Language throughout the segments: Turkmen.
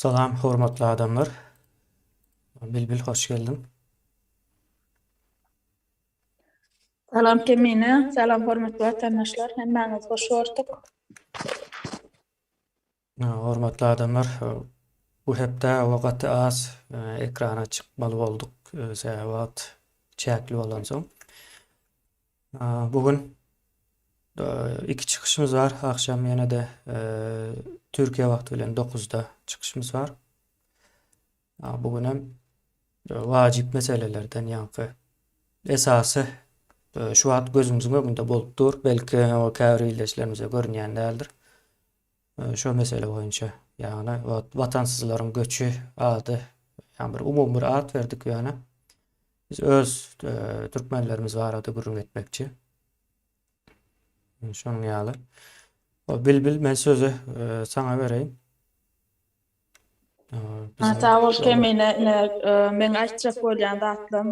Salam, hormatly adamlar. Bilbil, hoş geldin. Salam Kemine, salam hormatly vatandaşlar. Hemmäňiz hoş gördük. Hormatly adamlar, bu hepde wagty az ekrana çykmaly bolduk. Sebäp çäkli bolan soň. Bugün iki çıkışımız var. Akşam ýene de Türkiye wagty bilen 9-da çıkışımız var. Bugün hem wajyp meselelerden ýa-ni esasy şu wagt gözümüziň öňünde bolup dur. Belki o käbir ýyldaşlarymyza görünýän däldir. Şo mesele boýunça ýagny watansızlaryň göçü ady, ýa-ni bir umumy bir ad berdik ýa-ni. Biz öz türkmenlerimiz barada gurrun etmekçi. Şonuň ýaly. Bilbil, men sözü saňa bereýin. Sağ ol Kemine, men aýtjak bolýan datlym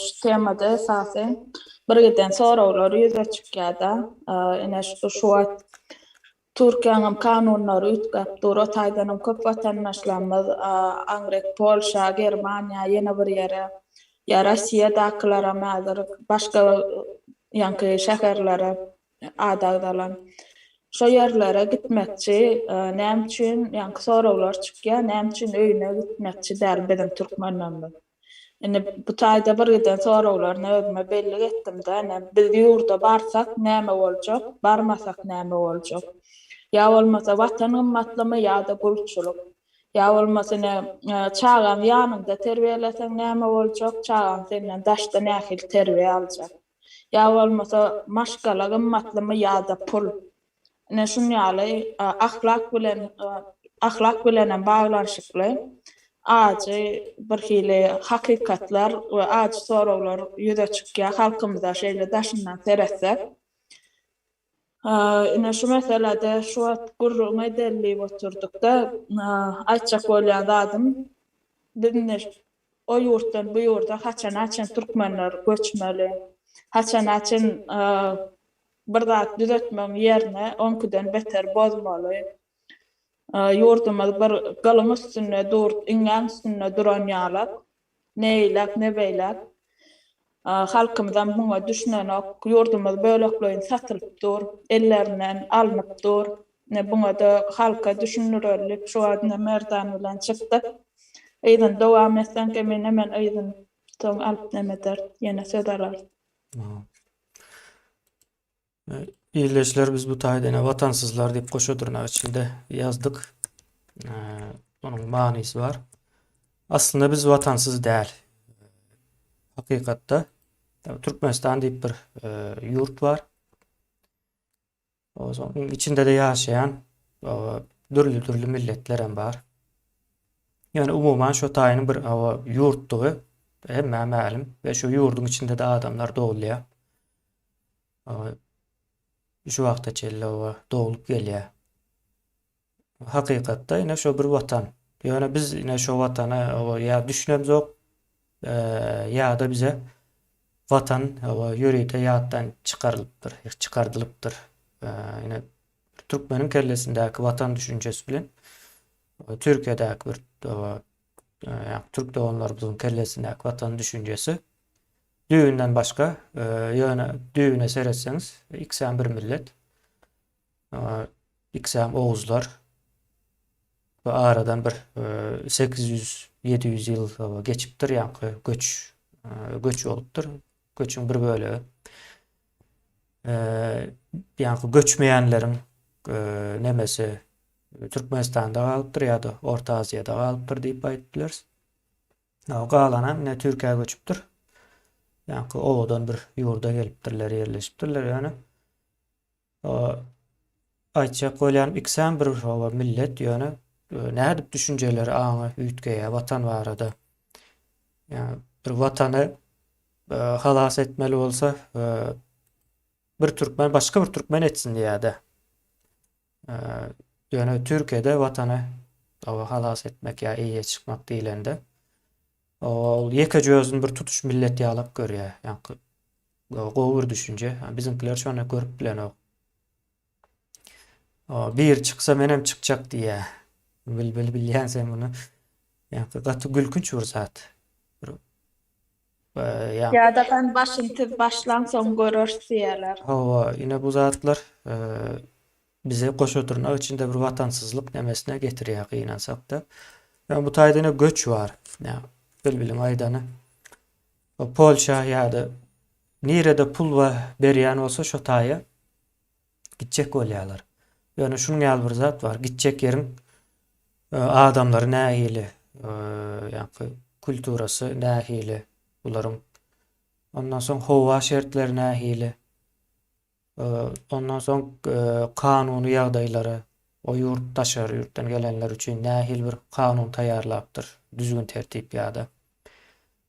şu temada esasen bir giden soraglar ýüze çykýarda. Ene şu wagt Türkiýanyň kanunlary ütkap dur, otaýdanam köp vatandaşlarymyz Angrek, Polşa, Germaniýa, ýene bir ýere, ýa Russiýadakylara mäzir başga ýanky şäherlere adagdalan. Şo ýerlere gitmekçi, näme üçin ýanky soraglar çykýar, näme üçin öýüne gitmekçi däl bizim türkmenlerimiz. Bu taýda bir giden soraglaryny özüme belli etdim-de, biz ýurda barsak näme boljak, barmasak näme boljak. Ya bolmasa watan gymmatlamy ýa-da gulçuluk. Ya bolmasa çağan ýanynda terbiýeleseň näme boljak, çağan senden daşda nähil terbiýe aljak. Ya bolmasa maşgala gymmatlamy ýa-da pul. Şunu ýaly ahlak bilen baglanşykly ajy bir hili hakykatlar we ajy soraglar ýüze çykýar halkymyza şeýle daşyndan seretsek. Şu meselede şu wagt gurrun edelli oturduk-da aýtjak bolýan zadym bizne o ýurtdan bu ýurda haçan türkmenler göçmeli, haçan bir zat düzeltmem ýerine onkydan beter bozmaly. Ýurdumyz bir galyň üstüne dur, iňňäň üstüne duran ýaly. Neýlek, nebeýlek. Halkymyzdan buňa düşnen ok, ýurdumyz bölekleýin satylyp dur, ellerinden alınıp dur. Buňa da halka düşünürerlik şu adına merdan bilen çykdyk. Eýden dowam etsen Kemine, men eýden soň alyp nemeder ýene söz alar. İyileşler biz bu taýda watansızlar diýip goşadyrnak içinde ýazdyk. Onuň manysy var. Aslında biz watansız däl. Hakykatda Türkmenistan diýip bir ýurt var. Onuň içinde de ýaşaýan dürli milletler hem bar. Yani umuman şu taýynyň bir ýurtdugy hemme mälim we şu ýurdun içinde de adamlar dogulýar. Şu wagta çelle dogulup gelýär. Hakykatda ýene şu bir watan. Ýöne biz ýene şu watana ýa düşünemiz ok, ýa-da bize watan ýürekde ýatdan çykardylypdyr. Ýene türkmeniň kellesindäki watan düşünjesi bilen Türkiýedäki bir türk doganlarynyň kellesindäki watan düşünjesi düýünden başga ýöne düýüne seretseňiz iksem bir millet, iksem oğuzlar we aradan bir 800-700 ýyl geçipdir, ýa-ni göç bolupdyr. Göçüň bir bölegi. Ýa-ni göçmeýänleriň nemesi Türkmenistanda galypdyr ýa-da Orta Aziýada galypdyr diýip aýtdylar. Galanan Türkiýe göçüpdir. Ýa-ni owadan bir ýurda gelipdirler, ýerleşipdirler ýani. Aýtjak bolýan iksem bir millet ýöne nädip düşünjeleri aňa üýtgeýär watan barada. Ýani bir watany halas etmeli bolsa bir türkmen başga bir türkmen etsin diýär-de. Ýöne Türkiýede watany halas etmek ýa eýe çykmak diýilende ol ýeke gözün bir tutuş millet ýalap görýär. Ýani gowy düşünje. Bizimkiler şonu görüp bilen ok. Bir çyksa menem çykjak diýär. Bilýän sen bunu. Ýa-ni gaty gülkünç bir zat. Bir, ýa Ya da ben başın tez başlansoň görürsi ýerler. hawa ine bu zatlar bize goş oturnak içinde bir watansızlyk nemesine getirýär gynansak da. Yani bu taýda göç var. Ya bilbilim aýdany. O Polşa ýa-da nirede pul berýän bolsa şo taýa gitjek bolýarlar. Yani şunu ýaly bir zat var. Gitjek ýeriň adamlary nähili, ýa-ni kulturasy nähili, bularyň ondan soň howa şertleri nähili, ondan soň kanuny ýagdaýlary, o ýurt daşary ýurtdan gelenler üçin nähil bir kanun taýýarlapdyr, düzgün tertip ýa-da.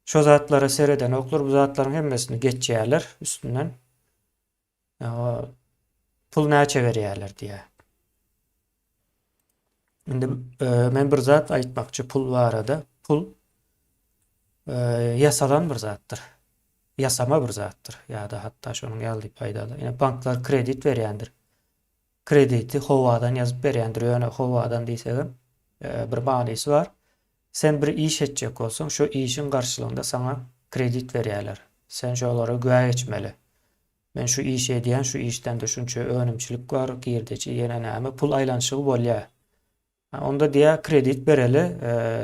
Şo zatlara sereden oklar bu zatlaryň hemmesini geçýärler üstünden. Pul näçe berýärler diýä. Indi men bir zat aýtmakçy pul barada. Pul yasalan bir zatdyr. Yasama bir zatdyr. Ýa-da hatda şonuň ýaly paýdaly. Ýa banklar kredit berýändir. Krediti howadan ýazyp berýändir. Ýöne howadan diýsegem bir manysy bar. Sen bir iş etjek bolsaň, şo işin garşylygynda sana kredit berýärler. Sen şolara güä geçmeli. Men şu işi edýän, şu işden de şunça önümçilik bar, girdiçi ýene näme pul aýlanşygy bolýar. Onda diýä kredit bereli,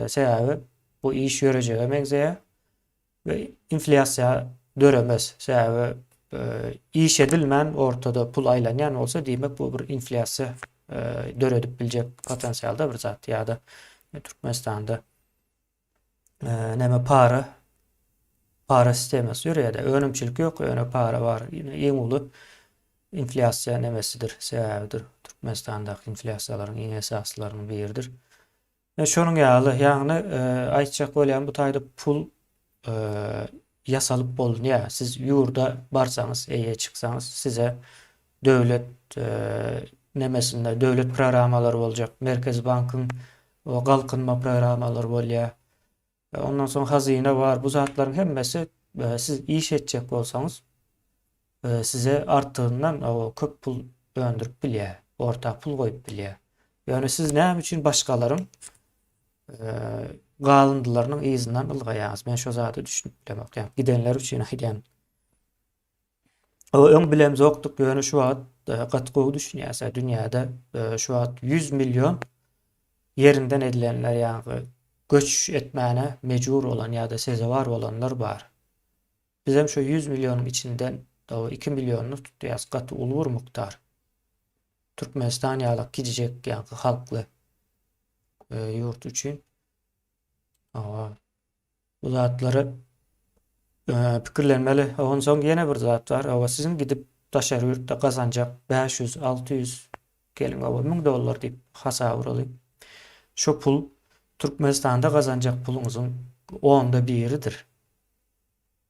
sebäbi bu iş ýörejege meňzeýär we inflasiýa döremez. Sebäbi iş edilmän ortada pul aýlanýan bolsa diýmek bu bir inflasiýa döredip biljek potensialda bir zat. Ýa-da Türkmenistanda näme para sistemi ýörýär-de önümçilik ýok, öňe para bar. Ýene iň uly inflasiýa nemesidir, sebäbidir. Türkmenistandaky inflasiýalaryň iň esaslarynyň biridir. Şonuň ýaly, ýagny aýtjak bolýan bu taýda pul yasalyp bolunýar. Siz ýurda barsaňyz, eýe çyksaňyz size döwlet nemesinde döwlet programmalary boljak. Merkez bankyň o galkynma programmalary bolýar. Ondan soň hazyna bar. Bu zatlaryň hemmesi siz iş etjek bolsaňyz size artygyndan o köp pul döndürip bilýär. Orta pul goýup bilýär. Yani siz näme üçin başgalaryň galyndylarynyň izinden ylgaýaňyz. Men şo zaty düşünip bilemek. Yani gidenler üçin aýdýan. O öň bilemez oktuk ýöne şu wagt gatgy düşünýärse dünýäde şu wagt 100 milyon yerinden edilenler ýa-ni göç etmäne mecbur olan ýa-da sezewar bolanlar bar. Bizem şo 100 milyonyň içinden o 2 milyonyny tutýas gaty uly bir mukdar. Türkmenistan ýaly gidjek ýa-ni halkly ýurt üçin bu zatlary pikirlenmeli. Ondan soň ýene bir zat bar. Sizin gidip daşary ýurtda gazanjak 500-600 gelin $1000 diýip hasap uralyp. Şo pul Türkmenistanda gazanjak puluňyzyň 10'da 1'idir.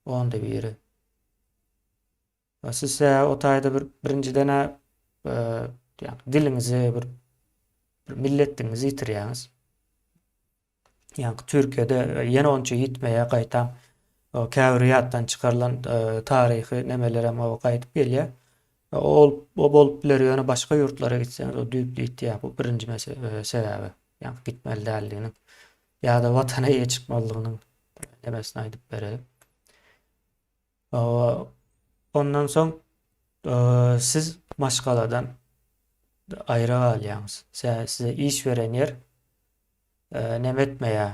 10'da 1'i. Siz o taýda birinciden yani dilinizi bir milletinizi yitirýäňiz. Yani Türkiýede ýene onça gitmeýär gaýtam. O käwriyatdan çykarylan taryhy nemelere gaýtyp gelýär. O bolup biler ýöne başga ýurtlara gitseňiz o düýüp diýdi bu birinji sebäbi. Yani gitmeli däldiginiň ýa-da watana ýe çykmalygynyň nemesini aýdyp bereli. Ondan soň siz maşgaladan aýra galýaňyz. Size iş veren yer nemetmeýär.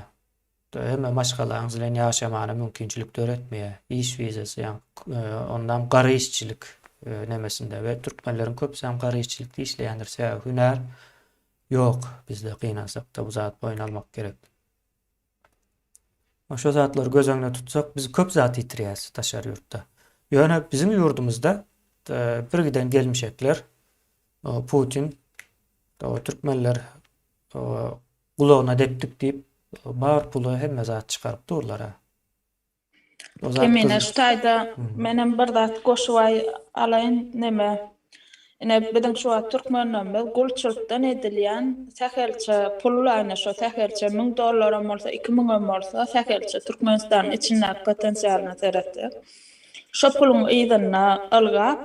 Hemme maşgalaňyz bilen ýaşamana mümkinçilik töretmeýär. İş vizesi ýa-ni ondan gary işçilik nemesinde we türkmenleriň köpüsi gary işçilikde işleýändir. Sebäbi hüner ýok bizde gynansak da bu zat boyun almak gerek. Şo zatlary göz öňüne tutsak biz köp zat ýitirýäs daşary ýurtda. Ýöne bizim ýurdumuzda bir giden gelmişekler Putin türkmenler gulagyna depdik diýip bar pulu hemme zat çykaryp durlara. Emine şu taýda menem bir zat goşup alaýyn neme. Ine biziň şu wagt türkmenler gulçylykdan edilýän täherçe pullaryny şo täherçe $1000 bolsa 2000 bolsa täherçe Türkmenistan içindäki potensialyna seretdi. Şo puluň ýygyna ylgap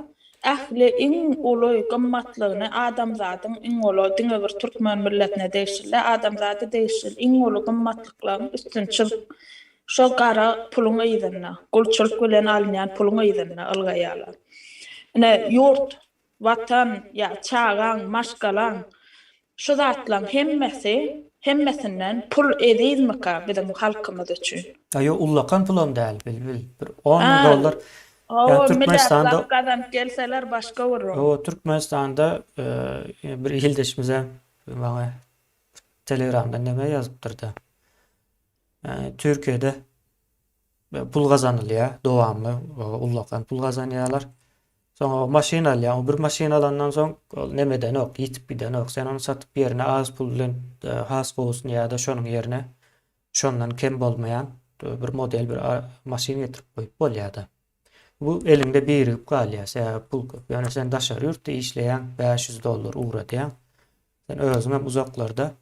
Ähli iň uly gymmatlygyny adamzadyň iň uly diňe bir türkmen milletine değişirler. Adamzady değişir. Iň uly gymmatlyklaryň üstünçil şo gara puluň ýyzyna, gulçylyk bilen alynýan puluň ýyzyna algaýarlar. Ine ýurt, watan, ya çağan, maşgalan şu zatlaryň hemmesinden pul edýärmika bizim halkymyz üçin. Ayo ullakan pulon däl bil. Bir 10 000 Ha, dollar. Ya o Türkmenistan'da millet kazanıp gelseler başga vurur. o Türkmenistan'da bir ildeşimize bana Telegram'da neme yazıp durdu. Türkiye'de pul kazanılıyor devamlı. Ullakan pul kazanıyorlar. Sonra o maşina alıyor. O bir maşina alandan sonra nemeden yok. Yitip giden yok. Sen onu satıp yerine az pullun has olsun ya da şunun yerine şondan kem olmayan bir model bir maşina getirip koyup bol ya da. Bu elinde birikip kalıyor. Sen pul köp. Yani sen daşarı yurtta işleyen 500 dolar uğra diyen. Sen özüne uzaklarda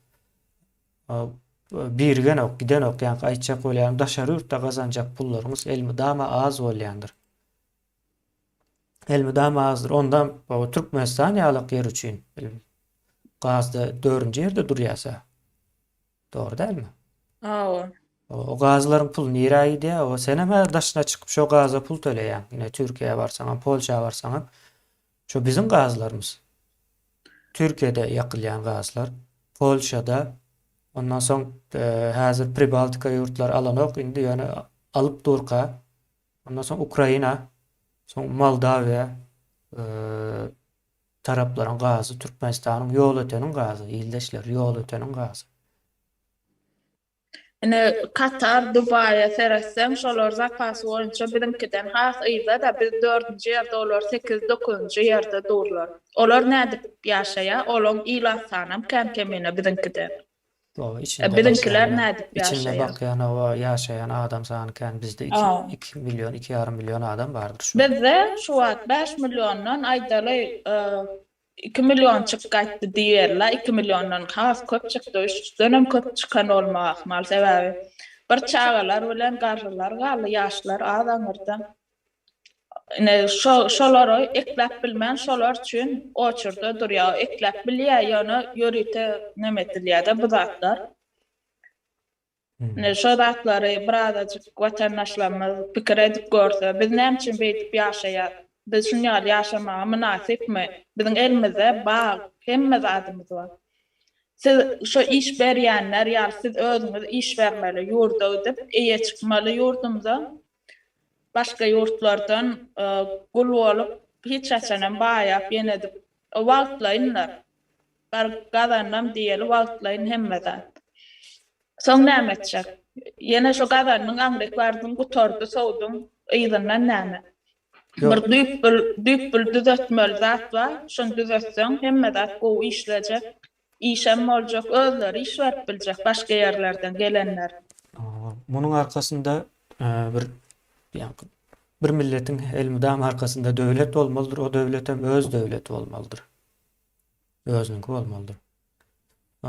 birgen ok, giden ok. Yani aytacak olayan daşarı yurtta kazanacak pullarımız elmi dama az olayandır. Elmi dama azdır. Ondan o Türkmenistan ýalyk yer üçin gazda 4-nji ýerde durýasa. Doğru değil mi? Ha, O gazlaryň pulu nire ýa? O sen hem daşına çıkıp şo gaza pul töleýän. Ine Türkiýe'ye barsaňam, Polşa barsaňam şo bizim gazlarymız. Türkiýe'de ýakylýan gazlar, Polşada, ondan soň häzir Pribaltika ýurtlar alanok indi ýöne alyp durka. Ondan soň Ukraina, soň Moldawia taraplaryň gazy, Türkmenistanyň ýol öteniň gazy, ildeşler ýol öteniň gazy. ine Katar, Dubai, seresem şolar zapasy boýunça bizimkiden has ýyla da biz 4-nji ýerde olar 8-9-njy ýerde durlar. Olar nädip ýaşaýar? Olaň ýyla sanam käm-kämine bizimkiden. O içinde Bizimkiler bakýan, nädip içinde ýaşaýar? bakýan o ýaşaýan adam sanyken bizde 2 Aa. 2 milyon, 2,5 milyon adam bardyr şu. Bizde şu wagt 5 milyondan aýdaly 2 milyon çykgaýtdy diýerler. 2 milyondan has köp çykdy. Üstünem köp çykan bolmak mal sebäbi. Bir çağalar bilen garrylar galy ýaşlar adamlardan. Ine şolary eklep bilmän şolar üçin oçurda durýar. Eklep bilýär ýöne ýörite nemetilýär-de bu zatlar. Ne şo zatlary birazajyk watandaşlarymyz pikir edip görse, biz näme üçin beýdip ýaşaýar? Biz şunýa ýaşamaga münasipmi? Biziň elimizde bag, hemme zatymyz bar. Siz şo iş berýänler ýa siz özüňiz iş bermeli, ýurda ödüp eýe çykmaly ýurdumyza. Başga ýurtlardan gul bolup hiç açanan baýap ýene-de wagtlaýynlar. Bar gazanam diýeli wagtlaýyn hemmede. Soň näme etjek? Ýene şo gazanyň aňlyklaryny gutardy sowdum ýyzyndan näme? Bir düýpül düzeltmeli zat bar. Şonu düzeltseň hemme zat gowy işlejek. İşem boljak, özleri iş berip biljek başga ýerlerden gelenler. Bunun arkasında bir milletin elmudam arkasında dövlet bolmalydyr. O dövlet hem öz dövleti bolmalydyr. Özüňki bolmalydyr.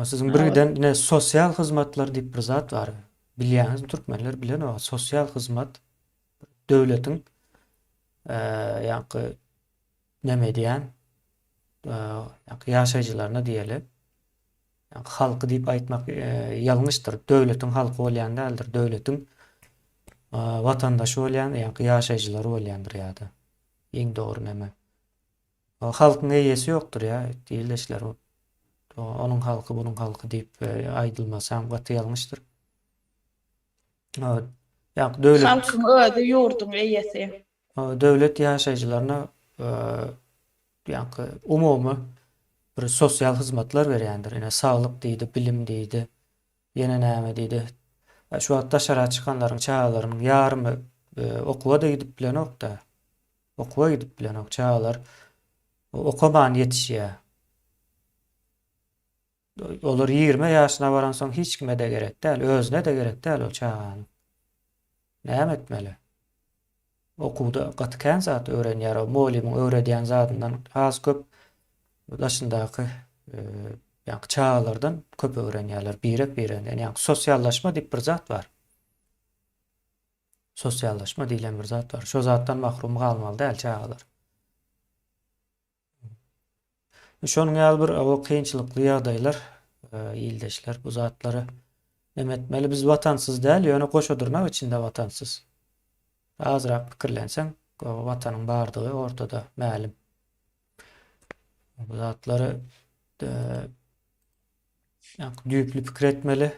Sizin birden ne sosial hyzmatlar diýip bir zat bar. Bilýäňiz, türkmenler bilen o sosial hyzmat dövletin ýa-ni neme diýen ýaşaýjylaryna diýeli. Halky diýip aýtmak ýalňyşdyr. Dövletiň halky bolýan däldir. Dövletiň vatandaşy bolýan, ýaşaýjylary bolýandyr ýa-da. Eň dogry neme. O halkyň eýesi ýokdur ýa, diýilişler o. Onuň halky, bunuň halky diýip aýdylmasam gaty ýalňyşdyr. Dövlet Halkyň özi ýurdun eýesi. Dövlet ýaşaýjylaryna umumy bir sosial hyzmatlar berýändir. Ine saglyk diýdi, bilim diýdi, ýene näme diýdi. Şu wagtda şara çykanlaryň çağalarynyň ýarymy okuwa da gidip bilenok da. Okuwa gidip bilenok çağalar okuman ýetişýär. Olar 20 ýaşyna baran soň hiç kime de gerek däl, özüne de gerek däl o çağany. Näme etmeli? Okuwda gatykän zat öwrenýär, o muallimiň öwredýän zatyndan az köp daşyndaky çağalardan köp öwrenýärler, birek. Yani sosiallaşma diýip bir zat bar. Sosiallaşma diýilen bir zat bar. Şo zatdan mahrum galmaly däl çağalar. Şonuň ýaly bir o kynçylykly ýagdaýlar, ýyldaşlar bu zatlary nemetmeli. Biz watansız däl, ýöne goşadyrnak içinde watansız. Azyrak pikirlenseň, o watanyň bardygy ortada mälim. Bu zatlary düýpli pikir etmeli.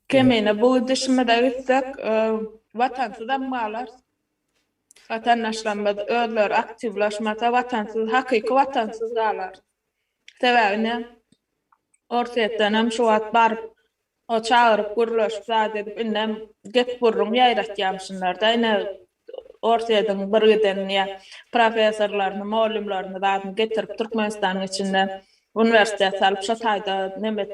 Kemine bu düşünmede gitsek vatansızdan malar. Vatandaşlanmada özler aktivlaşmasa vatansız, hakiki vatansız galar. Sebäbine ortaýetden hem şu wagt barıp o çağırıp gurulaşyp zat edip innem gep gurrun ýaýratýamşynlar da ine ortaýedan bir giden ýa professorlaryny, molimlaryny zat getirip Türkmenistanyň içinde universitet salyp şo taýda nemet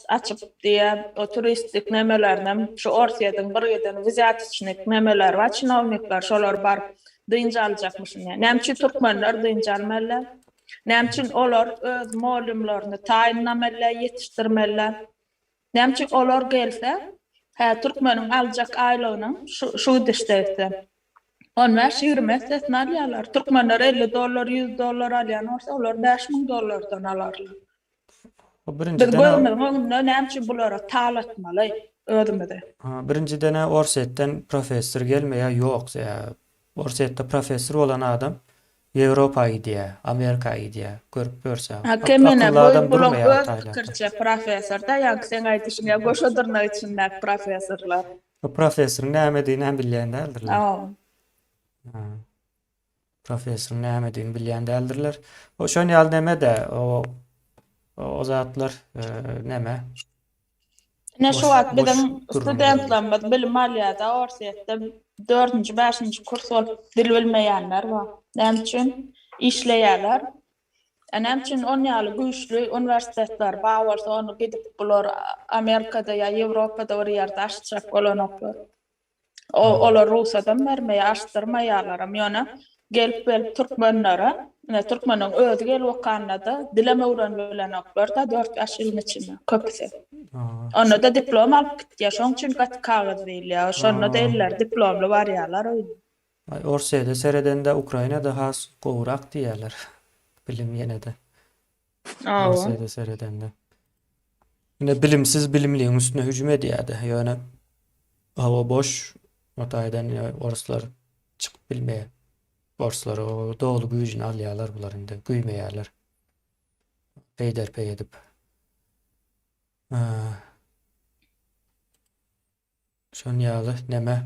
açıp diye o turistik nemelerden şu ortaýedan bir giden viziatçynyk nemeler we çinovnikler şolar bar dynja aljakmyşyn. Näme türkmenler dynja almalylar? Näme olar öz molimlaryny taýinlamalylar, ýetişdirmeliler? Näme olar gelse, türkmeniň aljak aýlagynyň şu dişde onlar şirmet etmeliler. Türkmenler $50, $100 alýan olsa, olar $5,000 alarlar. O Biz birinciden görmediň näme bulara talatmaly ödümede. birinci dene Orset'ten profesör gelmeýär ýok. Orset'te profesör bolan adam Ýewropa gidiýär, Amerika gidiýär. Görüp görse. Kemine Akıllı adam bu durmaýar öz Taýlandda. pikirçe profesör da ýa sen aýdyşyňa goşadyrnak içindäki professorlar. O profesörün näme diýini hem bilýän däldirler. Profesörün näme diýini bilýän däldirler. O şon ýaly näme de o zatlar näme? Ne şu wagt boş biziň durmaýar. studentlar bilim alýada Orsetde 4-nji, 5-nji kurs bolup dil bilmeýänler bar. Näme üçin işleýärler. Näme üçin on ýaly güýçli universitetler bar bolsa onu gidip bular Amerikada ýa Ýewropada bir ýerde açjak bolanoklar. Olar ruhsadan bermeýär, açdyrmaýarlar. Ýöne gelip türkmenlere, Türkmeniň özü gelip okanada dileme öwrenmelenoklar da 4 ýaş ýylyň içinde köpüse. Onda da diplom alyp gitýär. Şoň üçin gat kagaz diýilýär. Şonda da eller diplomly barýarlar. Orset'de seredende Ukraina'da has gowrak diýerler. Bilim ýene de. Orset'de seredende. Yine bilimsiz bilimliğin üstüne hücum edýärdi. Ýöne hava boş o taýdan oruslar çykyp bilmeýär. Oruslar o dogly güýjüni alýarlar bular indi güýmeýärler. Peyderpey edip. Şon ýaly näme?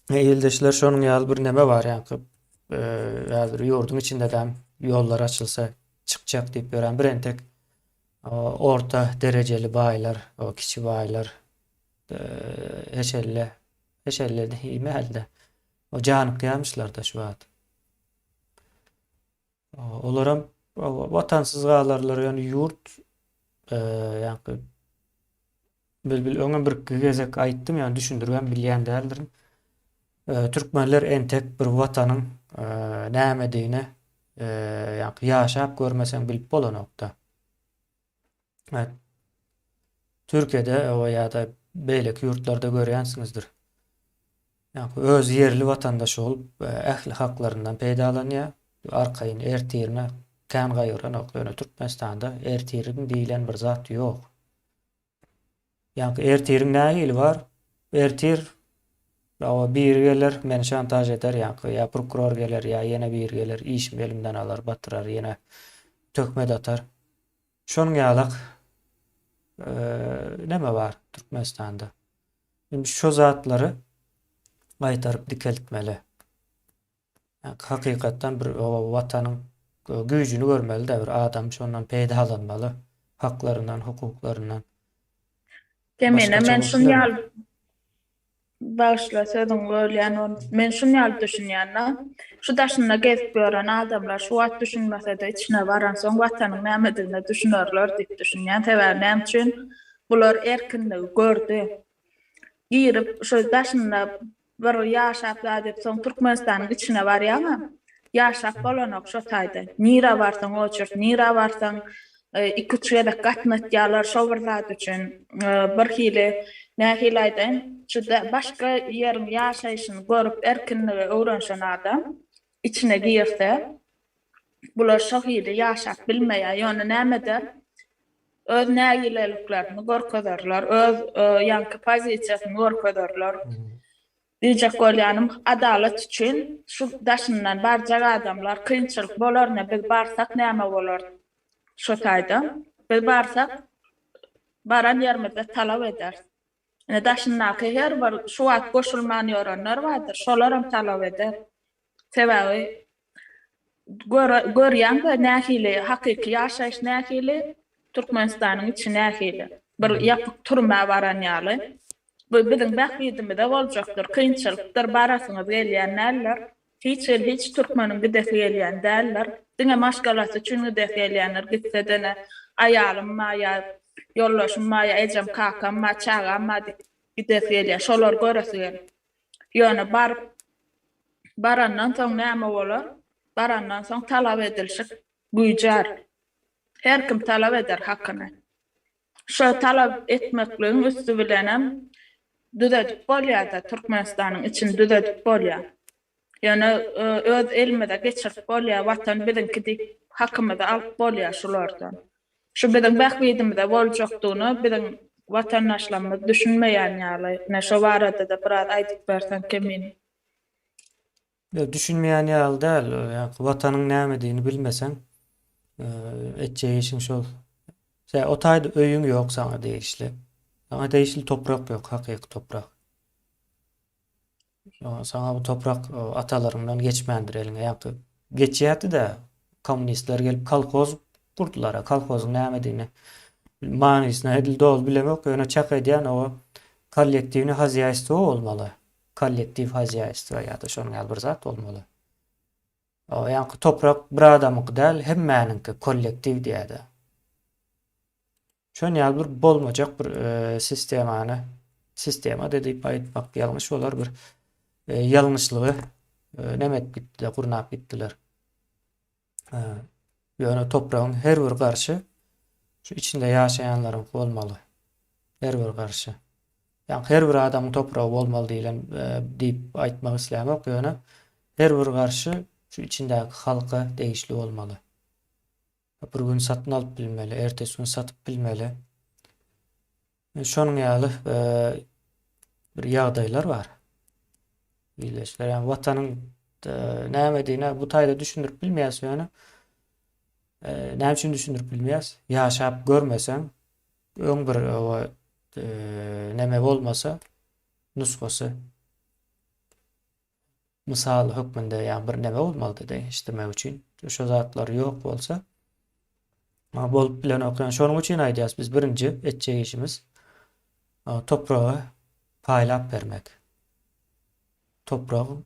Ýyldaşlar şonuň ýaly bir näme bar ýa-ni häzir ýurdun içinde de ýollar açylsa çykjak diýip gören bir entek orta derejeli baýlar, o kiçi baýlar heşelle diýmälde. O janyp ýamyşlar da şu wagt. Olaram watansız galarlar ýöne ýurt ýa-ni bil öňe bir gezek aýtdym ýa-ni düşündirgen bilýän däldirim. Türkmenler entek bir watanyň näme diýine ýa-ni ýaşap görmeseň bilip bolanokda. Türkiýede o ýa-da beýleki ýurtlarda görýänsiňizdir. Ýa-ni öz yerli watandaşy bolup ähli haklaryndan peýdalanýar. Arkaýyn ertirine kän gaýyran oklyny Türkmenistanda ertirin diýilen bir zat ýok. Ýa-ni ertirin nähili bar? Ertir bir geler meni şantaj eder ýa prokuror geler ýa ýene bir geler iş elimden alar batyrar ýene tökmed atar. Şonuň ýalyk näme bar Türkmenistanda? Şimdi şu zatlary gaýtaryp dikeltmeli. Hakykatdan bir watanyň güýjüni görmeli de bir adam şondan peýdalanmaly, haklaryndan, hukuklaryndan. Kemine men şunu ýaly başlasadyň bolýan, men şunu ýaly düşünýän, şu daşyna gezip gören adamlar şu wagt düşünmese de içine baran soň watanyň nämedigini düşünürler diýip düşünýän. Sebäbi näme üçin bular erkinligi gördü. Girip şu daşyna bir ýaşap edip soň Türkmenistanyň içine barýarmy? Ýaşap bolanok şo taýda. Nira barsaň oçur, nira barsaň 2-3 ýerde gatnaşýarlar şo bir zat üçin bir hili nähili aýdan şuda başga ýeriň ýaşaýyşyny görüp erkinligi öwrenşen adam içine girse bular şahidi yaşap bilmeýär, ýöne nämede öz nägileliklerini görkezerler, öz ýanky pozisiýasyny görkezerler. Diýjek bolýanym adalet üçin şu daşyndan barjak adamlar kynçylyk bolarna biz barsak näme bolar? Şo taýda biz barsak baran ýermizde talap eder. Daşyndaky her bir şu wagt goşulman ýörenler bardyr, şolaram talap eder. Sebäbi görýän-de nähili hakyky ýaşaýyş nähili Türkmenistanyň içine nähili bir ýapyk turma baran ýaly. Bu biziň bähbidimizde boljakdyr, kynçylykdyr barasyňyz gelýän näller, hiç Türkmeniň gidesi gelýän däller. Diňe maşgalasy üçin gidesi gelýänler gitsedene aýalym maýa, ýollaşym maýa, ejem kakam ma, çagam ma gidesi gelýär, şolar göresi gelýär. Ýöne barandan soň näme bolar? Barandan soň talap edilşik güýjar. Her kim talap eder hakyny. Şo talap etmekligiň üstü bilenem düzedip bolýar-da Türkmenistanyň için düzedip bolýar. Ýöne öz elmede geçirip bolýar, watan biziňki hakymyda alyp bolýar şulardan. Şu biziň bähbidimizde boljakdygyny biziň watandaşlarymyz düşünmeýän ýaly. Ne şo barada da biraz aýdyp bersen kemin. Düşünmeýän ýaly däl, ýa-ni watanyň näme bilmesen, etjegi işiň şol. Sen o taýda öýüň ýok saňa değişli. Saňa değişli toprak ýok, hakyky toprak. Saňa bu toprak atalarından geçmendir eline. Ýa-ni geçýärdi-de kommunistler gelip kolhoz kurdular. Kolhozyň näme diýini manysyna edil dol bilemek, ýöne çak edýän o kollektiwni haziýaýstwo bolmaly. Kollektiv haziýaýstwo ýa-da şonuň bir zat bolmaly. Ýa-ni toprak bir adamyky däl, hemmäniňki kollektiv diýär-de. Şon ýaly bir bolmajak bir sistema dediýip aýtmak ýalňyş bolar, bir ýalňyşlygy nemet gitdi, gurnap gitdiler. Ýöne topragyň her bir garşy şu içinde ýaşaýanlaryň bolmaly. Her bir garşy. Ýani her bir adamyň topragy bolmaly diýip aýtmak islemek, ýöne her bir garşy şu içindäki halka değişli bolmaly. Bir gün satyn alyp bilmeli, ertesi gün satyp bilmeli. Şonuň ýaly bir ýagdaýlar bar. Bileşler, ýani watanyň näme diýine bu taýda düşündirip bilmeýäs ýöne. Näme üçin düşündirip bilmeýäs? Ýaşap görmesen, öň bir näme bolmasa, nuskasy misal hökmünde ýani bir näme bolmaly-da işlemek üçin. Şo zatlar ýok bolsa, bolup bilen okyan. Şonuň üçin aýdýas biz birinji etjek işimiz topragy paýlap bermek. Toprağın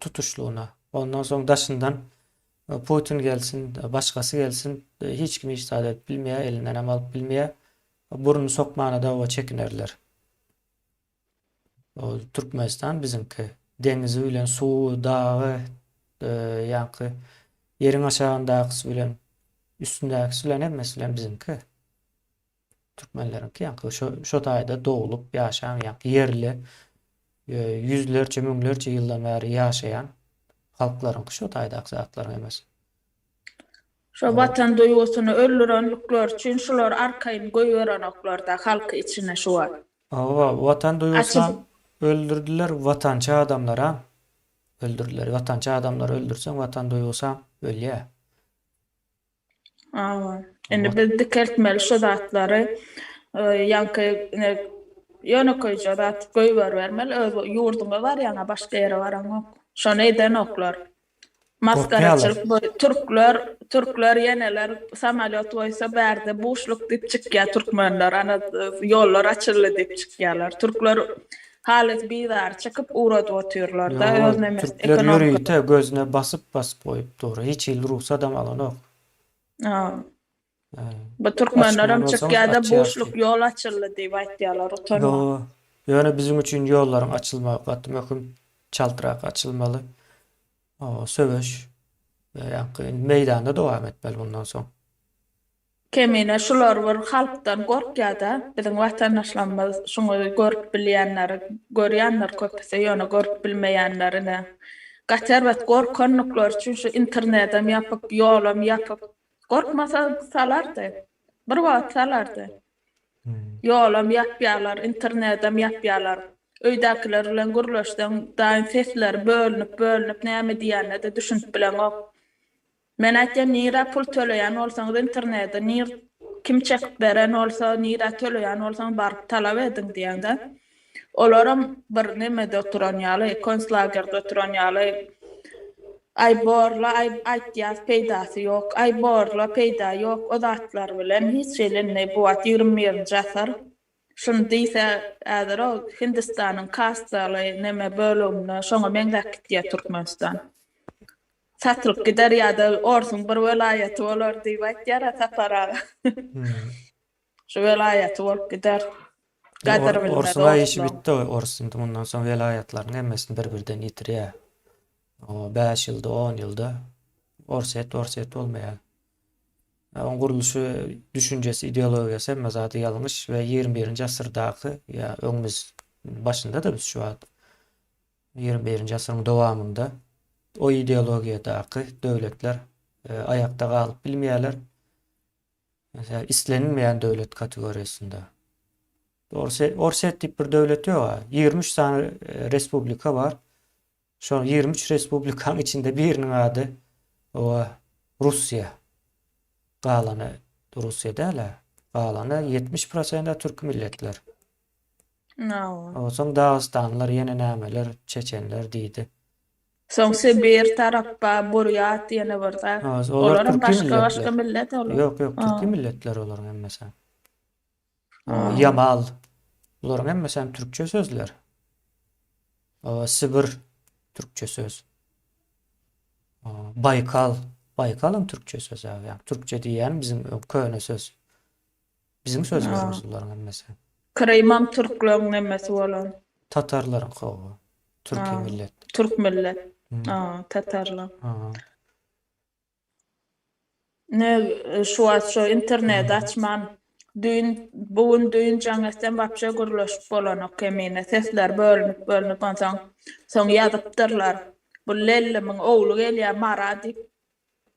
tutuşluğuna. Ondan soň daşyndan Putin gelsin, başkası gelsin, hiç kimi iştahat edip bilmeýär, elinden hem alyp bilmeýär. Burunu sokmana da o çekinerler. Türkmenistan bizimki. Denizi bilen, suwu, dağı, ýa-ni ýeriň aşagyndaky bilen, üstündäki bilen hemmesi bilen bizimki. Türkmenlerinki ýa-ni şo taýda dogulup ýaşaýan, ýa-ni yerli, yüzlerce, müňlerce ýyldan bäri ýaşaýan halklaryň şo taýdaky zatlaryň emas. Şo watan duýgusyny öldürenlikler üçin şular arkaýyn goýuranoklarda halky içine şu var. Watan duýgusy öldürdiler, watançy adamlara öldürdiler. Watançy adamlar öldürsen watan duýgusy ölýär. Indi biz dikeltmeli şu zatlary ýanky ýöne koýjak zat goýup bermeli, öz ýurduňa bar ýa-ni başga ýere baraňok. Şonu eden oklar. Maskaraçylyk Türkler yeneler samalyot boýsa bärde boşluk diýip çykýar türkmenler, ana ýollar açyldy diýip çykýarlar. Türkler halet bizar çykyp uğradyp oturýarlar-da, özüne Türkler ýürüýte gözüne basyp goýup dur. Hiç ýyl ruhsat alanyk. Bu türkmenlerim çykýarda boşluk ýol açyldy diýip aýtýarlar oturma. Ýöne bizim üçin ýollaryň açylmagy gatym öküm çaltyrak açylmaly. Söwüş ýa-ni meýdanda dowam etmeli bundan soň. Kemine şular bir halkdan gorkýar-da, biziň watandaşlarymyz şuňy görüp bilýänler, görýänler köpse ýöne görüp bilmeýänlerine gaterbat gorkonluklar üçin şu internetem yapıp, yolam yapıp, gorkmasa salardy. Bir wagt salardy. Yolam yapýarlar, internetem yapýarlar. Öýdäkiler bilen gürleşden daim sesler bölünüp näme diýände de düşünüp bilen ok. Men aýtjam nira pul töleýän bolsaňyz internetde kim çekip beren bolsa nira töleýän bolsaň baryp talap ediň diýende. Olaram bir nemede oturanýaly, konslagerде oturanýaly. Ay borla aýtýas peýdasy ýok, ay borla peýda ýok, o zatlar bilen hiç şeýlenme bu 21-nji asar. Şunu diýse äder o Hindistanyň kastaly neme bölümine şoňa meňzek gitýär Türkmenistan. Satılıp gider ýa-da orsun bir welaýaty bolar diýip aýtýar sapara. Şu welaýaty bolup gider. Gader bilmez. Orsun'a işi bitti. Orsun bundan sonra velayetlerin hemmesini bir-birden yitirýär. O 5 ýylda, 10 ýylda orset bolmaýar. Onun guruluşy, düşünjesi, ideologiýasy hemme zady ýalňyş we 21-nji asyrdaky ýa öňümüz başynda da biz şu an 21-nji asyryň dowamında o ideologiýadaky döwletler ayakta galyp bilmeýärler. Mesela islenilmeýän döwlet kategoriýasynda. Orset tip bir döwlet ýok. 23 tane respublika var. Şu 23 respublikanyň içinde biriniň ady o Rusya. Galany Rusya däle. Galany 70% türk milletler. No. O soň Dağıstanlar, ýene nämeler, Çeçenler diýdi. Soň Sibir tarappa Buryat ýene barda. Olaram başga millet olar. Yok, türk milletler olar hemmesi. Yamal. Olaryň hemmesi türkçe sözler. Sibir türkçe söz. Baykal'ın Türkçe sözü. Yani Türkçe diýen bizim köne söz. Bizim sözlerimiz olaryň hemmesi. Kırıymam Türklerin nemmesi bolan. Tatarlaryň gowy. Türk millet. Türk millet. Tatarlar. Ne şu internet açman bugün düýün jaňasyň başga gürleşip bolan kemine sesler bölünüp soň ýazypdyrlar. Bu lellemiň ogly gelýär mara diýip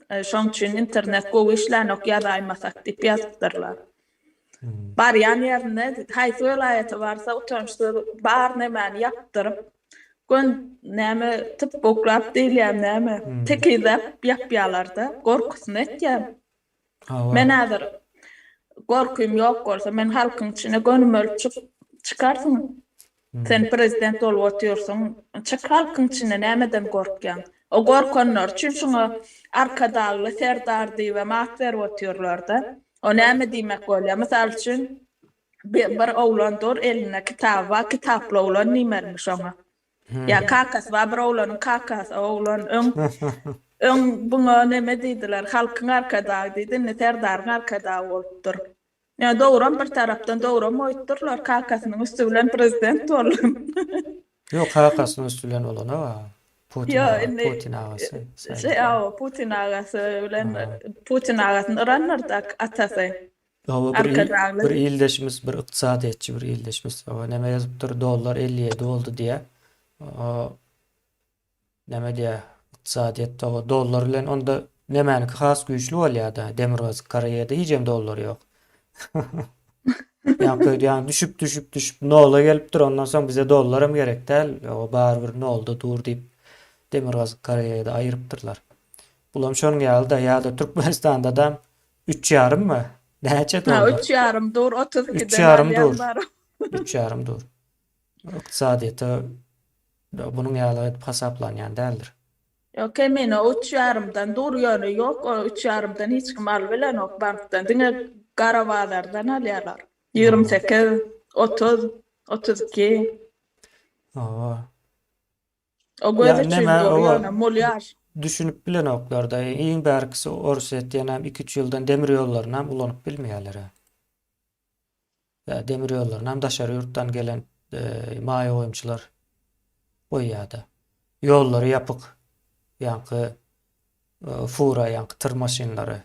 şoň üçin internet gowy işlänok ýazaýmasak diýip ýazypdyrlar. Barýan ýerine haýsy welaýaty barsa utançly bar nämäni ýapdyryp näme typ boklap diýilýär näme tekizap ýapýarlar-da gorkusyn etýär. Men häzir gorkym ýok bolsa men halkyň içine gönüm ölçüp çykarsyň. Sen prezident bolup oturýarsyň, çyk halkyň içine nämeden gorkýan. O gorkanlar üçin şoňa arkadaly Serdardy we Mahzer oturýarlar-da. O näme diýmek bolýar? Mysal üçin bir oglan dur eline kitaply oglan nimermiş şoňa. Ya kakas var bir oğlanın kakas oğlan ön buna neme diýdiler halkyň arkadagy diýdi ne Serdar'ın arkadagy bolupdyr. Ya doğram bir tarapdan doğram oýtdyrlar kakasynyň üstü bilen prezident bolan. Yok kakasynyň üstü bilen bolan o. Putin agasy. Putin agasy bilen Putin agasyny öğrenirdi atasy. Bir ildeşimiz, bir ykdysadyatçy bir ildeşimiz. O näme ýazypdyr? Dollar 57 boldy diýe. Näme diýär? Ykdysadyatda o dollar bilen onda nämäniki has güýçli bolýar-da. Demirgazy Koreýada hiçem dollar ýok. Yani düşüp nola gelipdir. Ondan soň bize dollaram gerek däl. O barbyr nolda dur diýip Demirgazy Koreýada aýrypdyrlar. Bulam şonuň ýalyda ýa-da Türkmenistanda da 3,5 my? Näçe dollar? 3,5 dur 32 3,5 dur. Ykdysadyata bunyň ýaly hasaplanýan däldir. Yok emine 3,5dan dur ýöne ýok, o 3,5dan hiç kim al bilen ok bankdan. Diňe garavalardan alýarlar. 28, 30, 32. O göze çyýar, molyar. Düşünüp bilen oklarda iň bärkisi orset ýanam 2-3 ýyldan demir ýollaryna ulanyp bilmeýärler. Ya demir ýollaryna daşary ýurtdan gelen maýa goýumçylar goýýarda. Ýollary ýapyk, ýanky fura, ýanky tyr maşynlary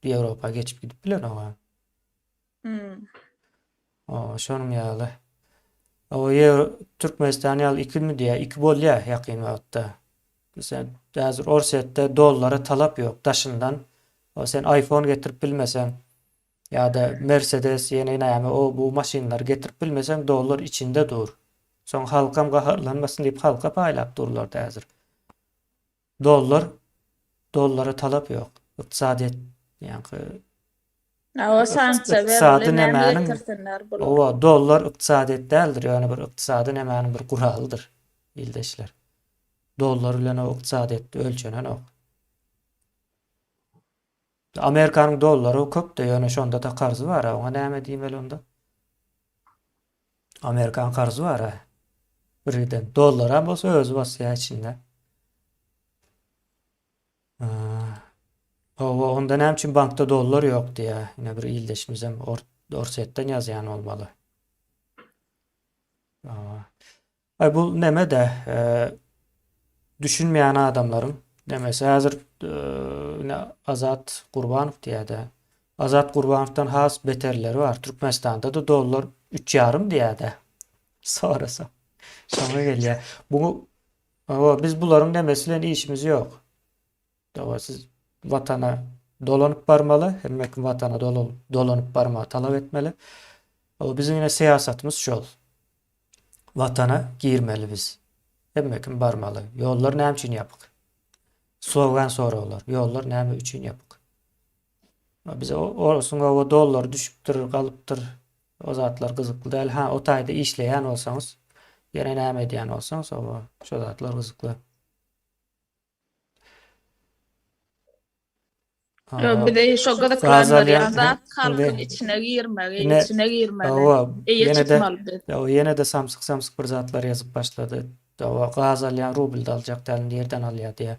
Ýewropa geçip gidip bilen oňa. Şonuň ýaly. O Türkmenistan ýaly 2 mi diýär, 2 bolýar ýakyn wagtda. Mesela hazır Orset'te dollara talap yok. Taşından o sen iPhone getirip bilmesen ya da Mercedes yeni näme o bu maşinler getirip bilmesen dollar içinde dur. Son halkam gaharlanmasın deyip halka paylap dururlar da hazır. Dollar dollara talap yok. İktisadiyet yani O sansa iktisadı berle näme nemänin getirsinler bular. o dollar iktisadiyet değildir. Yani bir iktisadı nemänin bir kuralıdır. İldeşler. Dollar bilen o iktisadiyetde ölçenen o. Amerikanyň dollary köp de ýöne şonda da karzy bar. Oňa näme diýmeli onda? Amerikan karzy bar. Birden dollar hem bolsa özü basýar içinde. Onda näme üçin bankda dollar ýok diýä. Ine bir ildeşimizem Orsetden ýazýan bolmaly. Ay bu neme de düşünmeýän adamlaryň demese hazır Azat Gurbanow diýär-de. Azat Gurbanowdan has beterleri var. Türkmenistanda da dollar 3,5 diýär-de. Sorasa. Şoňa gelýär. Bu biz bularyň demesi bilen işimiz ýok. Dawa siz watana dolanyp barmaly, hemmekim watana dolanyp barmagy talap etmeli. O bizim ýene siýasatymiz şol. Watana girmeli biz. Hemmekim barmaly. Ýollar näme üçin ýapyk? Soğugan soralar. Ýollar näme üçin ýapyk? Bize olsun o dollar düşüpdir, galypdyr. O zatlar gyzykly däl. Ha, o taýda işleýän bolsaňyz, ýene näme edýän bolsaňyz, şo zatlar gyzykly. Bir de şu gıdıklanlar ya zat halkın içine girmeli, içine girmeli. İyi çıkmalı dedi. Ýene de samsyk bir zatlar ýazyp başlady. Gazalyan rublda aljak däl ýerden alýar diýe.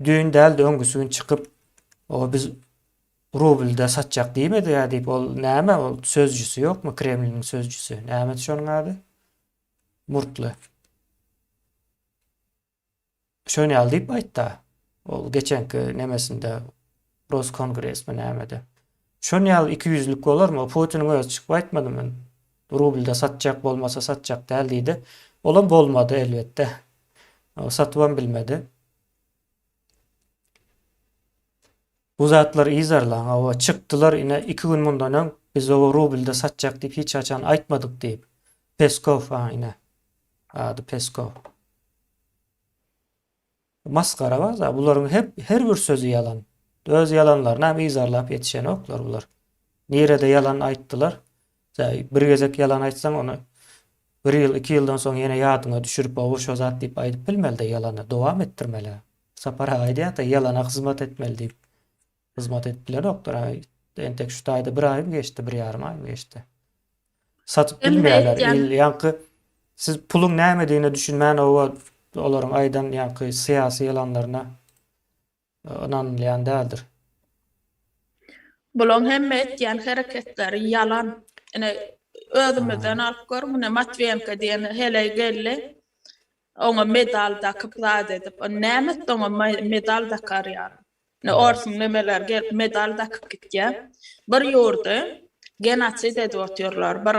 Düýün däl de öňgüsü çıkıp o biz rublda satjak diýmedi ýa diýip ol näme ol sözcüsü ýokmu Kremliniň sözcüsü? Näme şonuň ady? Murtly. Şonu al diýip aýtdy. Ol geçenki nemesinde Roskongres mi nämede. Şonu al 200'lük bolarmy? Putiniň özü çykyp aýtmadymy? Rublda satjak bolmasa satjak däl diýdi. Olam bolmady elbetde. O satwan bilmedi. Bu zatlar izarlan, o çıktılar ine 2 gün mundan öň biz o rublda satjak diýip hiç açan aýtmadyk diýip. Peskov ine. Ady Peskov. Maskara var, bularyň her bir sözü yalan. Öz yalanlaryny hem izarlap ýetişen oklar bular. Nerede yalan aýtdylar? Bir gezek yalan aýtsaň onu 1 ýyl, 2 ýyldan soň ýene ýadyňa düşürip o şo zat diýip aýdyp bilmeli de ýalany dowam etdirmeli. Sapara aýdýar da ýalana hyzmat etmeli diýip hyzmat etdiler oklar. Entek şu taýda 1 aý geçdi, 1,5 aý geçdi. Satyp bilmeýärler. Ýanky siz puluň näme diýini düşünmän olaryň aýdan ýanky syýasy ýalanlaryna inanýan däldir. Bulon hemme etýän hereketleri yalan. Özümizden alıp görmüne Matviyenka diýen hele geldi. Ona medal takıp zat edip. O näme ona medal takar ýa. Orsun nemeler gelip medal takıp gitýär. Bir ýurdy genosit edip otýarlar. Bir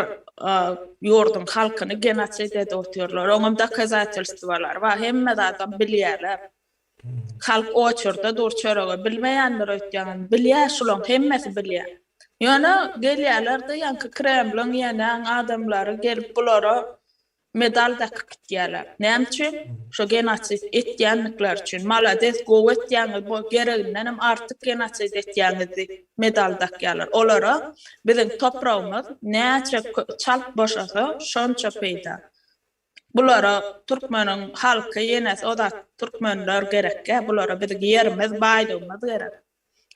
ýurdun halkyny genosit edip otýarlar. Oňa dokazatylstwalar wa hemme adam bilýärler. Halk oçurda dur çörege bilmeýänler ötýän bilýär şulaň hemmesi bilýär. Ýöne gelýärler de ýanky Kremlin ýene adamlary gelip bulara medal takıp gitýärler. Näme üçin? Şo genosit etýänlikler üçin. Malades gow etýän bu gereginden hem artyk genosit etýänidi medal takýarlar. Olara biziň toprağymyz näçe çalp boşasa şonça peýda. Bulara Türkmeniň halky ýenes o da türkmenler gerekkä. Bulara biziň ýerimiz, baýlygymyz gerek.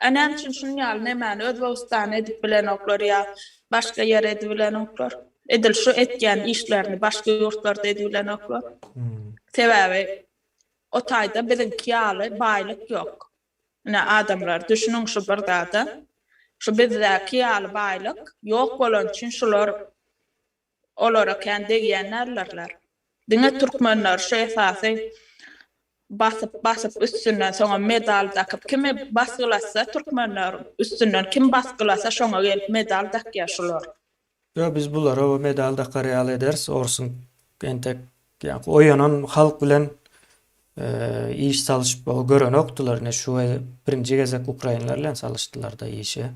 Näme üçin şunu ýaly nämäni Özbegistan edip bilen oklar ýa başga ýer edip bilen oklar. Edil şu etýän işlerini başga ýurtlarda edip bilen oklar. Sebäbi o taýda biziňki ýaly baýlyk ýok. Adamlar düşünüň şu bir dada. Şu bizdäki ýaly baýlyk ýok bolan üçin şular olara kendi ýanarlarlar. Diňe türkmenler şu esasy basıp üstünden soňa medal takıp kimi basgylasa türkmenler üstünden kim basgylasa şoňa gelip medal takýar şular. Yo biz bulara o medal takar ýaly ederiz. Orsun entek ýa-ni oýanan halk bilen iş çalışıp o gören oktular ne şu birinci gezek Ukraynalarla çalıştılar da işe.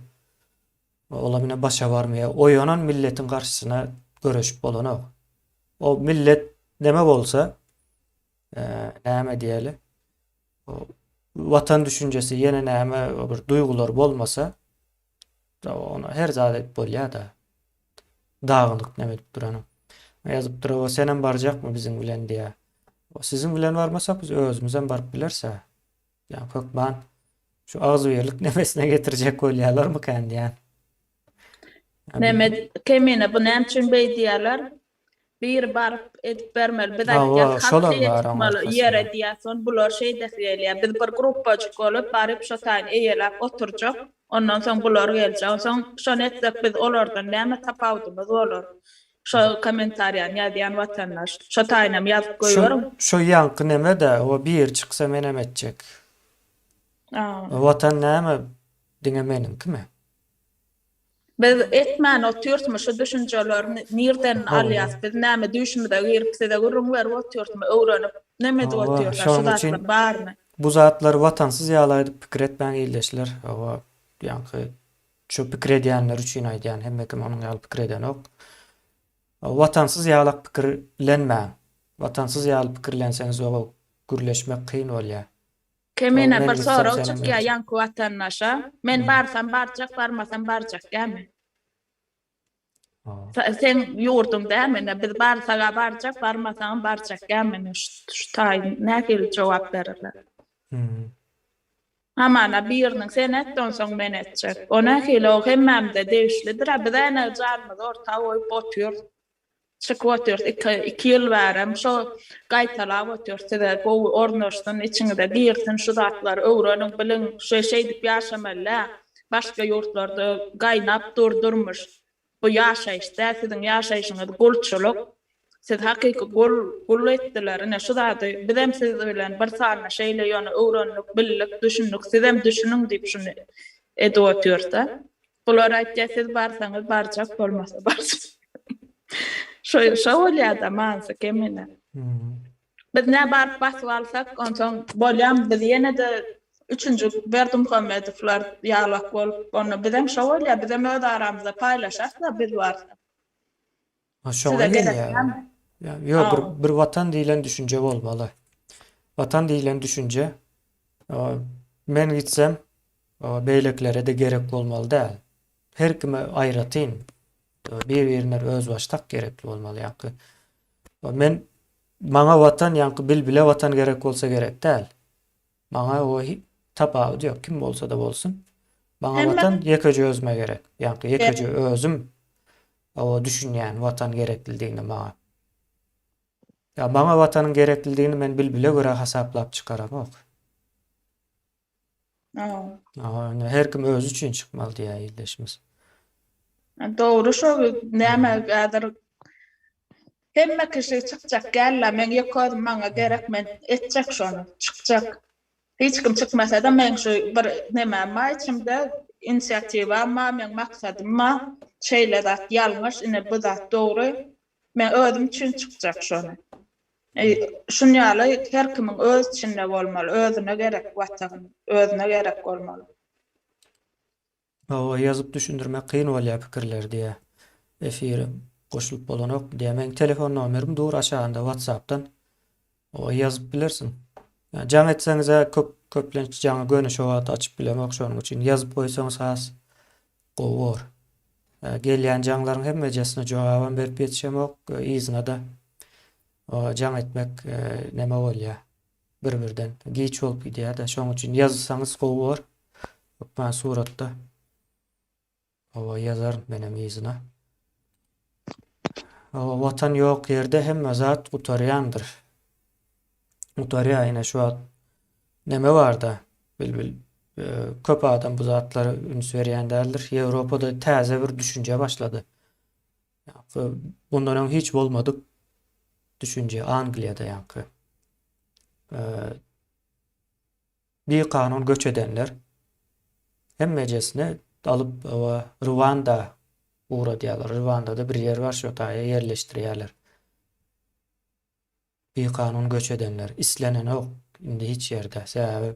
Olamine başa varmaya oyanan milletin karşısına görüşüp olan o. O millet demek olsa näme diýeli o vatan düşüncesi yine näme bir duygular bolmasa da onu her zat bolýar da dağınık näme diýip durany. Yazıp durup o senem barjak mı bizim bilen diye. O sizin bilen varmasa biz özümüzden barıp bilerse. Yani kökman şu ağzı yerlik nefesine getirecek bolýarlar mı kendi yani. Näme kemine bu näme üçin beýdiýärler? Bir barıp edip bermeli. Bir Ha, dakika o şolan halk var onun etmeli arkasında. yere diýersin. Bular şey dehliýär. Biz bir gruppajyk bolup barıp şo taýyn eýelap oturjak. Ondan soň bular geljek. Soň şonu etsek biz olardan näme tapawdymyz olar. Şo kommentariýan ýazýan watandaş. Şo taýynam ýazyp goýuyorum. Şu yankı neme de o bir çıksa menem edecek. Vatan näme diňe menim kime? Biz etmän o türtmüşi düşünjeler nirden alýas biz näme düşmüde giripse-de gurrun ber o türtme öwrenip näme Ha, o türtme şonuň şo için- da barmy? Bu zatlar vatansız ýalaydy pikir etmän ýyldaşlar. O yankı şu pikir edýänler üçin aýdýan hemme kim onuň ýaly pikir eden ok. Vatansız ýalak pikirlenmä. Vatansız ýaly pikirlenseňiz o gürleşmek kyn bolýar. Kemine Ben bir gitsem soraw senem çykýar edecek. ýanky watandaşa. Men barsam barjak, barmasam barjak dämi? Sen ýurdum dämi? Biz barsaga barjak, barmasam barjak dämi? Şu taýyn nähili jogap berirler. Hamana biriniň sen etden soň men etjek. Ona hili o hemmemde değişlidir. Bir däne jarmyz orta oýup otur. Çık otur. 2 ýyl bärem şo gaýtalap otur. Sede bu ornaşdyn içinde birsin şu zatlar öwreniň bilin şu şey diýip ýaşamaly. Başga ýurtlarda gaýnap durdurmuş. Bu ýaşaýyşda siziň ýaşaýyşyňyz gulçuluk. Siz hakyky gul etdiler. Ne şu zady bizem siz bilen bir sarna şeýle ýöne öwrenlik, billik, düşünlik, sizem düşünüň diýip şunu edip oturda. Bular aýtja siz barsaňyz barjak, bolmasa barjak. Şo bolýar da mansa kemine. Biz ne barıp basyp alsak, onsoň bolýam biz ýene de üçüncü Berdimuhamedowlar ýalak bolup, onu bizem şo bolýar, bizem öz aramyzda paýlaşak da biz barsa. Şoňa Size gerek gelýär. näme? Ýok, bir watan diýilen düşünje bolmaly. Watan diýilen düşünje men gitsem beýleklere de gerek bolmaly däl. Her kime aýratyn. Bir-birine öz baştak gerekli bolmaly ýanky. Men maňa watan ýanky bilbile watan gerek bolsa gerek däl. Maňa o tapawut ýok, kim bolsa da bolsun. Maňa Hemme- watan ýekeje özüme gerek. Ýanky ýekeje özüm o düşünýän watan gerekliligini maňa. Ya maňa watanyň gerekliligini men bilbile göre hasaplap çykaram ok. Her kim özü üçin çykmaly diýär ýyldaşymyz. Doğru şo näme gadyr hemme kişi çykjak gällä men ýokadım maňa gerek men etjek şonu çykjak. Hiç kim çykmasa da men şu bir näme maýçymda inisiatiwa men maksadym ma şeýle zat ýalňyş ine bu zat dogry men özüm üçin çykjak şonu. Şunýaly her kimiň öz içinde bolmaly, özüne gerek watan, özüne gerek bolmaly. O yazıp düşündürmek kıyın bolýar pikirler diýe. Efiri goşulyp bolan ok diýe. Men telefon nomerim dur aşağında WhatsApp'tan. O yazıp bilersin. Yani jaň etseňiz köplenç jaňa gönüş owat açyp bilemok şonuň üçin yazıp goýsaňyz has gowur. Gelýän jaňlaryň hemmejesine jogabam berip ýetişemok, izine de o jaň etmek näme bolýar? Bir-birden geç bolup gidýär da şonuň üçin yazsaňyz gowur. Ben suratda o yazarım benim izine. O vatan yok yerde hemme zat utaryandır. Utarya yine şu an neme var da bilbil köp adam bu zatları üns berýän däldir. Ýewropada täze bir düşünje başlady. Bundan öň hiç bolmadyk düşünje Angliýada ýanky. Bir kanun göç edenler hemmejesine alıp Rwanda uğra diýerler. Rwanda'da bir yer var şu taýa yerleşdirýärler. Bir kanun göç edenler, islenen ok, indi hiç yerde. Sebäbi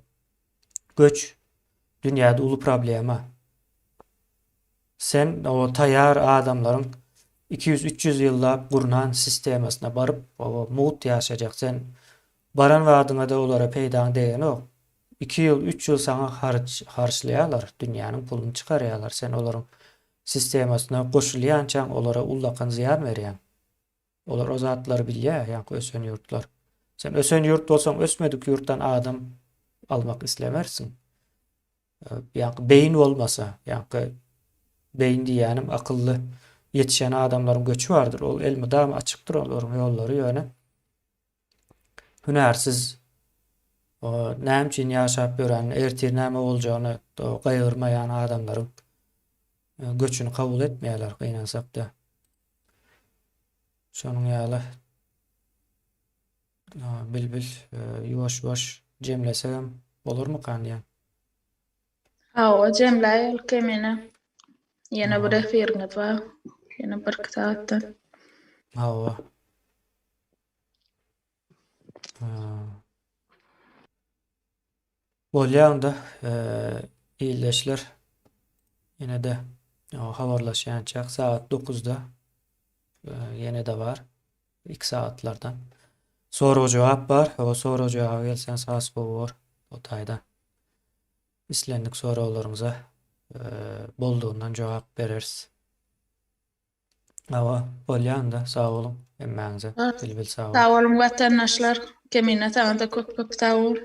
göç dünyada ulu problema. Sen o tayar adamların 200-300 yıllap gurunan sistemasına barıp o muut yaşayacak. Sen baran vaadına da olara peýdan degeni ok. 2 yıl, 3 yıl sana harçlayalar. Dünyanın pulunu çıkarayalar. Sen olaryň sistemasına goşulýançaň olara ullakan ziyan berýän. Olar o zatlary bilýär, ýa-ni ösen ýurtlar. Sen ösen ýurt bolsaň ösmedik ýurtdan adam almak islemersiň. Ýa-ni beýin bolmasa, ýa-ni beýin diýänim akylly ýetişen adamlaryň göçü bardyr. Ol elmydam açykdyr olaryň ýollary ýöne. Hünärsiz o näme üçin ýaşap gören, ertir näme boljagyny gaýgyrmaýan adamlaryň göçüni kabul etmeýärler gynansak da. Şonuň ýaly bilbil ýuwaş-ýuwaş jemlesem bolarmy kanýan? O jemläýil kemine. Ýene bir efiriňiz bar. Ýene 1 saatdan. Hawa. Bolýanda ýyleşler ýene de habarlaşýançak saat 9-da ýene de bar 2 saatlardan. Soraw jogap bar. O soraw jogaby gelsen sas bolýar o taýda. İslendik sorawlaryňyza boldugundan jogap bereriz. Hawa bolýanda sag bolun. Emmäňize bilbil sag bolun. Sağ olun vatandaşlar. Kemine sana da köp köp sağ ol.